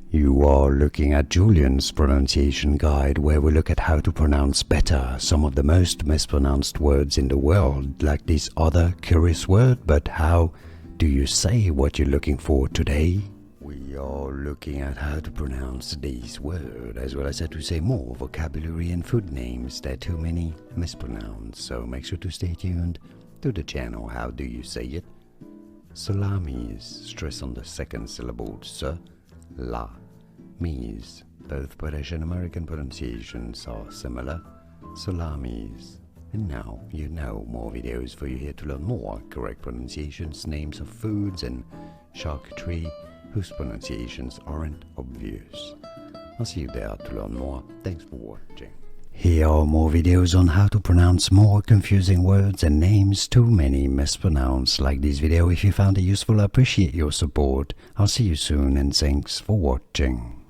You are looking at Julian's pronunciation guide, where we look at how to pronounce better some of the most mispronounced words in the world, like this other curious word. But how do you say what you're looking for today? We are looking at how to pronounce this word, as well as how to say more vocabulary and food names that too many mispronounce. So make sure to stay tuned to the channel. How do you say it? Salamis. Stress on the second syllable. La. Me's. Both British and American pronunciations are similar. Salamis. And now you know more videos for you here to learn more correct pronunciations, names of foods and charcuterie whose pronunciations aren't obvious. I'll see you there to learn more. Thanks for watching. Here are more videos on how to pronounce more confusing words and names too many mispronounced. Like this video if you found it useful. I appreciate your support. I'll see you soon and thanks for watching.